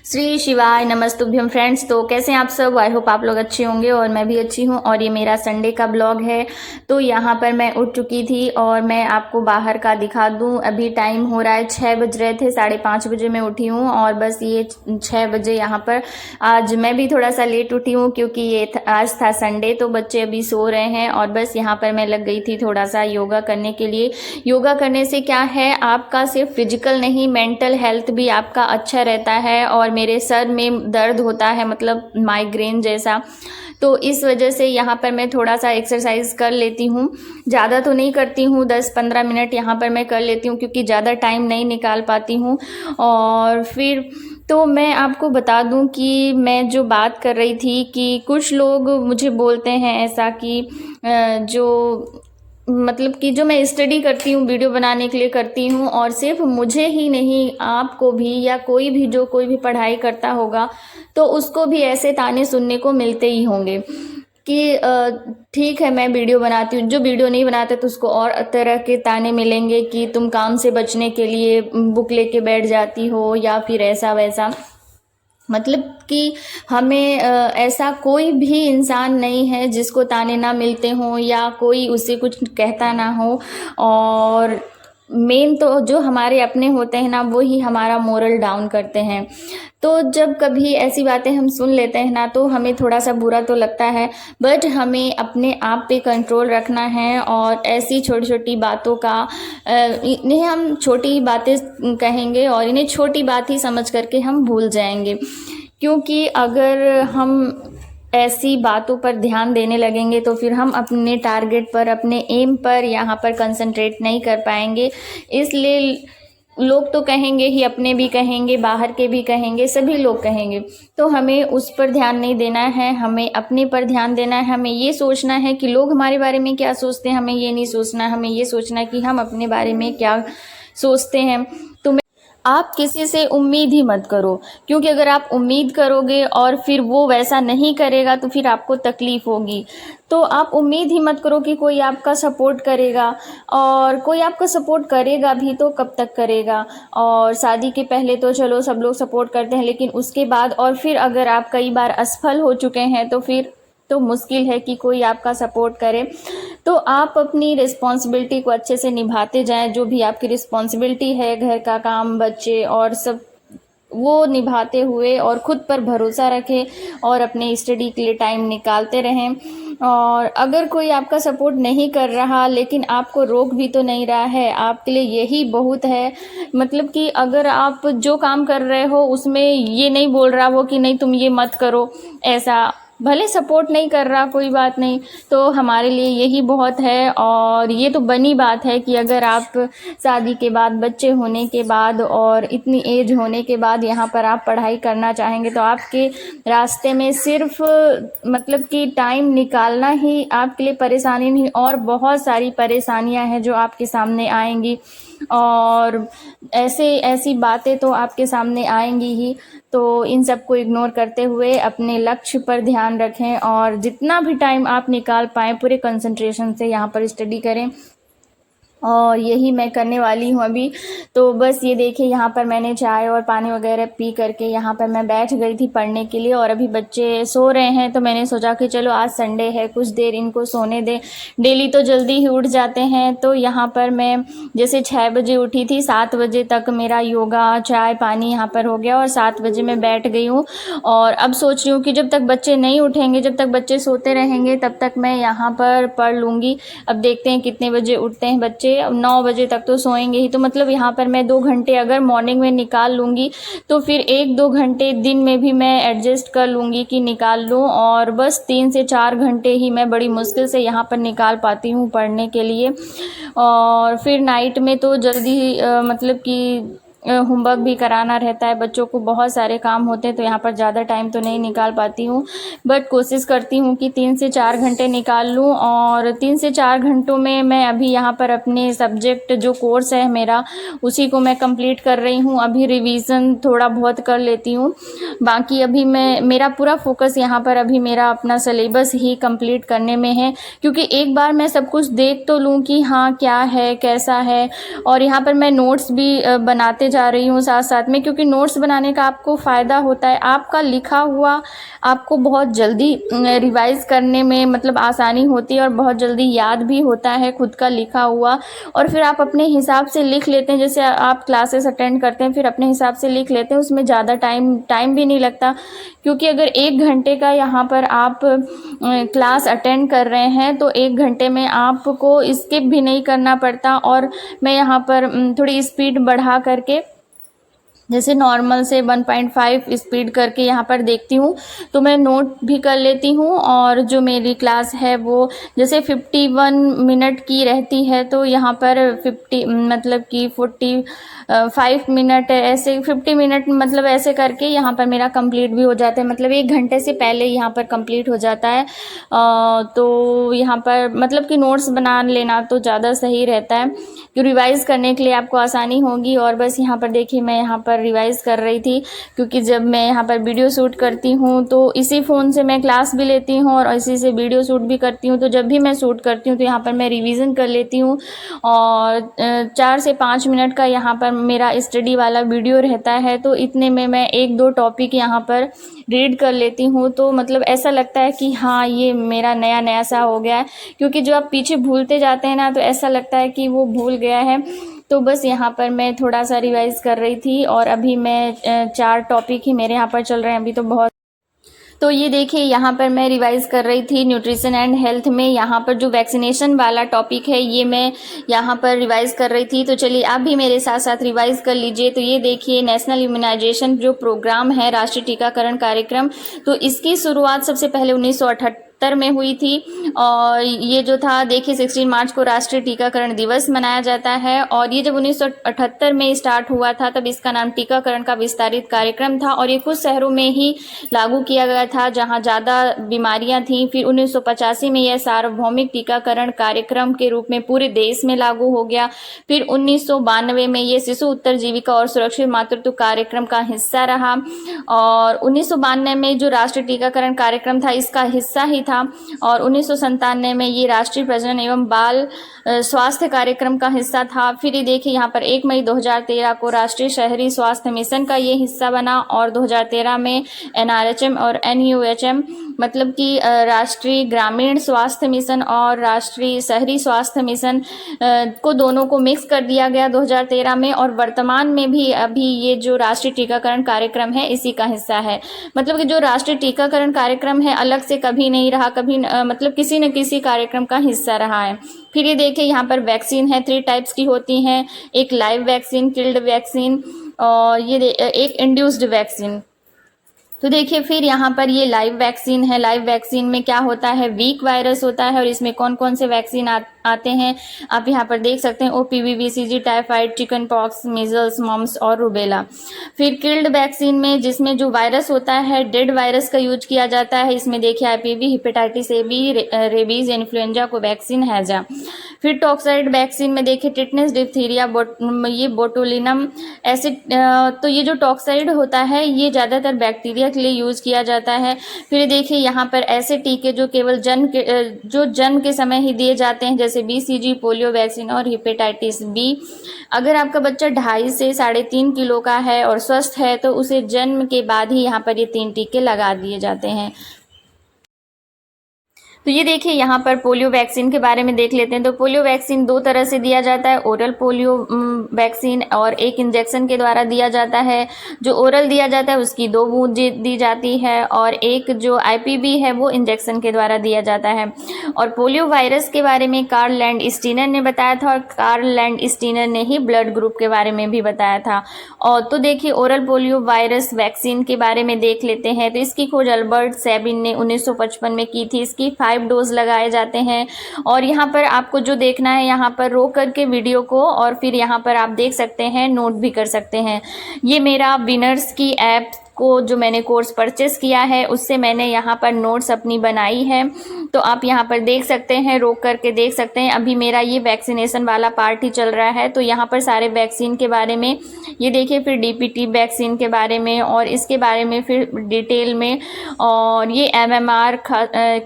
श्री शिवाय नमस्तुभ्यम फ्रेंड्स। तो कैसे हैं आप सब? आई होप आप लोग अच्छे होंगे और मैं भी अच्छी हूं। और ये मेरा संडे का ब्लॉग है। तो यहाँ पर मैं उठ चुकी थी और मैं आपको बाहर का दिखा दूं। अभी टाइम हो रहा है 6 बज रहे थे, 5:30 बजे मैं उठी हूँ और बस ये 6 बजे यहाँ पर आज मैं भी थोड़ा सा लेट उठी हूँ क्योंकि ये आज था संडे। तो बच्चे अभी सो रहे हैं और बस यहाँ पर मैं लग गई थी थोड़ा सा योगा करने के लिए। योगा करने से क्या है, आपका सिर्फ फिजिकल नहीं मेंटल हेल्थ भी आपका अच्छा रहता है। और मेरे सर में दर्द होता है, मतलब माइग्रेन जैसा, तो इस वजह से यहाँ पर मैं थोड़ा सा एक्सरसाइज कर लेती हूँ। ज़्यादा तो नहीं करती हूँ, 10-15 मिनट यहाँ पर मैं कर लेती हूँ क्योंकि ज़्यादा टाइम नहीं निकाल पाती हूँ। और फिर तो मैं आपको बता दूं कि मैं जो बात कर रही थी कि कुछ लोग मुझे बोलते हैं ऐसा कि जो मतलब कि जो मैं स्टडी करती हूँ वीडियो बनाने के लिए करती हूँ, और सिर्फ मुझे ही नहीं आपको भी, या कोई भी पढ़ाई करता होगा तो उसको भी ऐसे ताने सुनने को मिलते ही होंगे कि ठीक है मैं वीडियो बनाती हूँ, जो वीडियो नहीं बनाते तो उसको और तरह के ताने मिलेंगे कि तुम काम से बचने के लिए बुक लेके बैठ जाती हो या फिर ऐसा वैसा। मतलब कि हमें ऐसा कोई भी इंसान नहीं है जिसको ताने ना मिलते हों या कोई उसे कुछ कहता ना हो। और मेन तो जो हमारे अपने होते हैं ना, वो ही हमारा मोरल डाउन करते हैं। तो जब कभी ऐसी बातें हम सुन लेते हैं ना, तो हमें थोड़ा सा बुरा तो लगता है, बट हमें अपने आप पे कंट्रोल रखना है। और ऐसी छोटी छोटी बातों का इन्हें हम छोटी बातें कहेंगे और इन्हें छोटी बात ही समझ करके हम भूल जाएंगे। क्योंकि अगर हम ऐसी बातों पर ध्यान देने लगेंगे तो फिर हम अपने टारगेट पर, अपने एम पर यहाँ पर कंसंट्रेट नहीं कर पाएंगे। इसलिए लोग तो कहेंगे ही, अपने भी कहेंगे, बाहर के भी कहेंगे, सभी लोग कहेंगे। तो हमें उस पर ध्यान नहीं देना है, हमें अपने पर ध्यान देना है। हमें ये सोचना है कि लोग हमारे बारे में क्या सोचते हैं, हमें ये नहीं सोचना। हमें ये सोचना है कि हम अपने बारे में क्या सोचते हैं। तो आप किसी से उम्मीद ही मत करो, क्योंकि अगर आप उम्मीद करोगे और फिर वो वैसा नहीं करेगा तो फिर आपको तकलीफ़ होगी। तो आप उम्मीद ही मत करो कि कोई आपका सपोर्ट करेगा, और कोई आपका सपोर्ट करेगा भी तो कब तक करेगा। और शादी के पहले तो चलो सब लोग सपोर्ट करते हैं, लेकिन उसके बाद और फिर अगर आप कई बार असफल हो चुके हैं तो फिर तो मुश्किल है कि कोई आपका सपोर्ट करे। तो आप अपनी रिस्पॉन्सिबिलिटी को अच्छे से निभाते जाएं, जो भी आपकी रिस्पॉन्सिबिलिटी है, घर का काम, बच्चे और सब, वो निभाते हुए और खुद पर भरोसा रखें और अपने स्टडी के लिए टाइम निकालते रहें। और अगर कोई आपका सपोर्ट नहीं कर रहा लेकिन आपको रोक भी तो नहीं रहा है, आपके लिए यही बहुत है। मतलब कि अगर आप जो काम कर रहे हो उसमें ये नहीं बोल रहा वो कि नहीं तुम ये मत करो, ऐसा भले सपोर्ट नहीं कर रहा कोई बात नहीं, तो हमारे लिए यही बहुत है। और ये तो बनी बात है कि अगर आप शादी के बाद, बच्चे होने के बाद और इतनी एज होने के बाद यहाँ पर आप पढ़ाई करना चाहेंगे तो आपके रास्ते में सिर्फ मतलब कि टाइम निकालना ही आपके लिए परेशानी नहीं, और बहुत सारी परेशानियाँ हैं जो आपके सामने आएंगी। और ऐसी बातें तो आपके सामने आएंगी ही। तो इन सब को इग्नोर करते हुए अपने लक्ष्य पर ध्यान रखें और जितना भी टाइम आप निकाल पाएँ पूरे कंसंट्रेशन से यहाँ पर स्टडी करें। और यही मैं करने वाली हूँ अभी। तो बस ये देखिए, यहाँ पर मैंने चाय और पानी वगैरह पी करके यहाँ पर मैं बैठ गई थी पढ़ने के लिए। और अभी बच्चे सो रहे हैं तो मैंने सोचा कि चलो आज संडे है, कुछ देर इनको सोने दें। डेली तो जल्दी ही उठ जाते हैं। तो यहाँ पर मैं जैसे 6 बजे उठी थी, 7 बजे तक मेरा योगा, चाय पानी यहाँ पर हो गया और 7 बजे मैं बैठ गई हूँ। और अब सोच रही हूँ कि जब तक बच्चे नहीं उठेंगे, जब तक बच्चे सोते रहेंगे, तब तक मैं यहाँ पर पढ़ लूँगी। अब देखते हैं कितने बजे उठते हैं बच्चे। 9 बजे तक तो सोएंगे ही, तो मतलब यहाँ पर मैं 2 घंटे अगर मॉर्निंग में निकाल लूँगी तो फिर 1-2 घंटे दिन में भी मैं एडजस्ट कर लूँगी कि निकाल लूँ। और बस 3 से 4 घंटे ही मैं बड़ी मुश्किल से यहाँ पर निकाल पाती हूँ पढ़ने के लिए। और फिर नाइट में तो जल्दी मतलब कि होमवर्क भी कराना रहता है, बच्चों को बहुत सारे काम होते हैं, तो यहाँ पर ज़्यादा टाइम तो नहीं निकाल पाती हूँ। बट कोशिश करती हूँ कि 3 से 4 घंटे निकाल लूँ। और 3 से 4 घंटों में मैं अभी यहाँ पर अपने सब्जेक्ट जो कोर्स है मेरा, उसी को मैं कंप्लीट कर रही हूँ। अभी रिवीज़न थोड़ा बहुत कर लेती हूँ, बाकी अभी मेरा पूरा फोकस यहाँ पर अभी मेरा अपना सिलेबस ही कंप्लीट करने में है। क्योंकि एक बार मैं सब कुछ देख तो लूँ कि हाँ क्या है, कैसा है, और यहाँ पर मैं नोट्स भी बनाते जा रही हूँ साथ साथ में, क्योंकि नोट्स बनाने का आपको फ़ायदा होता है, आपका लिखा हुआ आपको बहुत जल्दी रिवाइज़ करने में मतलब आसानी होती है और बहुत जल्दी याद भी होता है खुद का लिखा हुआ। और फिर आप अपने हिसाब से लिख लेते हैं, जैसे आप क्लासेस अटेंड करते हैं फिर अपने हिसाब से लिख लेते हैं, उसमें ज़्यादा टाइम भी नहीं लगता। क्योंकि अगर 1 घंटे का यहाँ पर आप क्लास अटेंड कर रहे हैं तो 1 घंटे में आपको स्किप भी नहीं करना पड़ता। और मैं यहाँ पर थोड़ी स्पीड बढ़ा करके, जैसे नॉर्मल से 1.5 स्पीड करके यहाँ पर देखती हूँ, तो मैं नोट भी कर लेती हूँ। और जो मेरी क्लास है वो जैसे 51 मिनट की रहती है, तो यहाँ पर 50 मतलब कि 45 मिनट ऐसे 50 मिनट मतलब ऐसे करके यहाँ पर मेरा कंप्लीट भी हो जाता है, मतलब 1 घंटे से पहले यहाँ पर कंप्लीट हो जाता है। तो यहाँ पर मतलब कि नोट्स बना लेना तो ज़्यादा सही रहता है कि रिवाइज़ करने के लिए आपको आसानी होगी। और बस यहाँ पर देखिए मैं यहाँ पर रिवाइज़ कर रही थी, क्योंकि जब मैं यहाँ पर वीडियो शूट करती हूँ तो इसी फ़ोन से मैं क्लास भी लेती हूँ और इसी से वीडियो शूट भी करती हूँ। तो जब भी मैं शूट करती हूँ तो यहाँ पर मैं रिवीजन कर लेती हूँ और 4 से 5 मिनट का यहाँ पर मेरा स्टडी वाला वीडियो रहता है। तो इतने में मैं 1-2 टॉपिक यहाँ पर रीड कर लेती हूँ, तो मतलब ऐसा लगता है कि हाँ ये मेरा नया सा हो गया है। क्योंकि जो आप पीछे भूलते जाते हैं ना, तो ऐसा लगता है कि वो भूल गया है। तो बस यहाँ पर मैं थोड़ा सा रिवाइज़ कर रही थी और अभी मैं 4 टॉपिक ही मेरे यहाँ पर चल रहे हैं अभी, तो बहुत। तो ये देखिए यहाँ पर मैं रिवाइज़ कर रही थी न्यूट्रिशन एंड हेल्थ में, यहाँ पर जो वैक्सीनेशन वाला टॉपिक है ये मैं यहाँ पर रिवाइज़ कर रही थी। तो चलिए आप भी मेरे साथ साथ रिवाइज़ कर लीजिए। तो ये देखिए नेशनल इम्यूनाइजेशन जो प्रोग्राम है, राष्ट्रीय टीकाकरण कार्यक्रम, तो इसकी शुरुआत सबसे पहले 1978 में हुई थी। और ये जो था देखिए 16 मार्च को राष्ट्रीय टीकाकरण दिवस मनाया जाता है। और ये जब 1978 में स्टार्ट हुआ था तब इसका नाम टीकाकरण का विस्तारित कार्यक्रम था और ये कुछ शहरों में ही लागू किया गया था जहां ज़्यादा बीमारियां थीं। फिर 1985 में यह सार्वभौमिक टीकाकरण कार्यक्रम के रूप में पूरे देश में लागू हो गया। फिर 1992 में ये शिशु उत्तरजीविका और सुरक्षित मातृत्व कार्यक्रम का हिस्सा रहा। और 1992 में जो राष्ट्रीय टीकाकरण कार्यक्रम था इसका हिस्सा ही था। और 1997 में ये राष्ट्रीय प्रजनन एवं बाल स्वास्थ्य कार्यक्रम का हिस्सा था। फिर ये देखिए यहाँ पर 1 मई 2013 को राष्ट्रीय शहरी स्वास्थ्य मिशन का ये हिस्सा बना। और 2013 में NRHM और NUHM मतलब कि राष्ट्रीय ग्रामीण स्वास्थ्य मिशन और राष्ट्रीय शहरी स्वास्थ्य मिशन को दोनों को मिक्स कर दिया गया 2013 में। और वर्तमान में भी अभी ये जो राष्ट्रीय टीकाकरण कार्यक्रम है इसी का हिस्सा है। मतलब कि जो राष्ट्रीय टीकाकरण कार्यक्रम है अलग से कभी नहीं रहा, कभी मतलब किसी न किसी कार्यक्रम का हिस्सा रहा है। फिर ये देखिए यहाँ पर वैक्सीन है, 3 टाइप्स की होती हैं, एक लाइव वैक्सीन, किल्ड वैक्सीन और ये एक इंड्यूस्ड वैक्सीन। तो देखिए फिर यहाँ पर ये लाइव वैक्सीन है। लाइव वैक्सीन में क्या होता है, वीक वायरस होता है और इसमें कौन कौन से वैक्सीन आते हैं आप यहाँ पर देख सकते हैं, OPV, BCG, typhoid, chicken pox, measles, mumps और रूबेला। फिर किल्ड वैक्सीन में जिसमें जो वायरस होता है डेड वायरस का यूज किया जाता है। इसमें देखिए IPV, hepatitis AB, rabies, influenza को वैक्सीन हैजा। फिर टॉक्साइड वैक्सीन में देखिए टिटनेस, डिप्थीरिया, ये बोटुलिनम एसिड। तो ये जो टॉक्साइड होता है ये ज़्यादातर बैक्टीरिया के लिए यूज़ किया जाता है। फिर देखिए यहाँ पर ऐसे टीके जो केवल जन्म के समय ही दिए जाते हैं, जैसे BCG, पोलियो वैक्सीन और हेपेटाइटिस B। अगर आपका बच्चा 2.5 से 3.5 किलो का है और स्वस्थ है तो उसे जन्म के बाद ही यहाँ पर ये 3 टीके लगा दिए जाते हैं। तो ये देखिए यहाँ पर पोलियो वैक्सीन के बारे में देख लेते हैं। तो पोलियो वैक्सीन 2 तरह से दिया जाता है, ओरल पोलियो वैक्सीन और एक इंजेक्शन के द्वारा दिया जाता है। जो ओरल दिया जाता है उसकी 2 बूंद दी जाती है और एक जो IPV है वो इंजेक्शन के द्वारा दिया जाता है। और पोलियो वायरस के बारे में कार्ल लैंडस्टीनर ने बताया था और कार्ल लैंडस्टीनर ने ही ब्लड ग्रुप के बारे में भी बताया था। और तो देखिए ओरल पोलियो वायरस वैक्सीन के बारे में देख लेते हैं। तो इसकी खोज अल्बर्ट सैबिन ने 1955 में की थी। इसकी 5 डोज लगाए जाते हैं। और यहाँ पर आपको जो देखना है, यहाँ पर रोक करके वीडियो को और फिर यहाँ पर आप देख सकते हैं, नोट भी कर सकते हैं। ये मेरा विनर्स की ऐप को जो मैंने कोर्स परचेस किया है उससे मैंने यहाँ पर नोट्स अपनी बनाई है। तो आप यहाँ पर देख सकते हैं, रोक करके देख सकते हैं। अभी मेरा ये वैक्सीनेशन वाला पार्ट ही चल रहा है। तो यहाँ पर सारे वैक्सीन के बारे में ये देखिए, फिर DPT वैक्सीन के बारे में और इसके बारे में फिर डिटेल में। और ये MMR,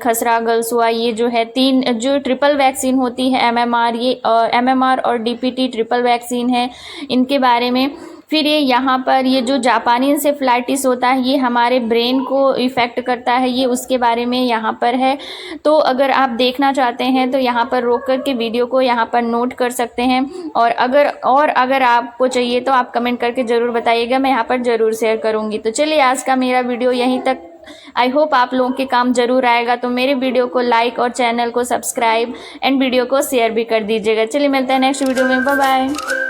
खसरा, गलसुआ, ये जो है 3 जो ट्रिपल वैक्सीन होती है MMR, ये MMR और DPT ट्रिपल वैक्सीन है, इनके बारे में। फिर ये यहाँ पर ये जो जापानी इंसेफ्लाइटिस होता है ये हमारे ब्रेन को इफ़ेक्ट करता है, ये उसके बारे में यहाँ पर है। तो अगर आप देखना चाहते हैं तो यहाँ पर रोक कर के वीडियो को यहाँ पर नोट कर सकते हैं। और अगर आपको चाहिए तो आप कमेंट करके ज़रूर बताइएगा, मैं यहाँ पर ज़रूर शेयर करूँगी। तो चलिए आज का मेरा वीडियो यहीं तक। आई होप आप लोगों के काम ज़रूर आएगा। तो मेरे वीडियो को लाइक और चैनल को सब्सक्राइब एंड वीडियो को शेयर भी कर दीजिएगा। चलिए मिलते हैं नेक्स्ट वीडियो में, बाय बाय।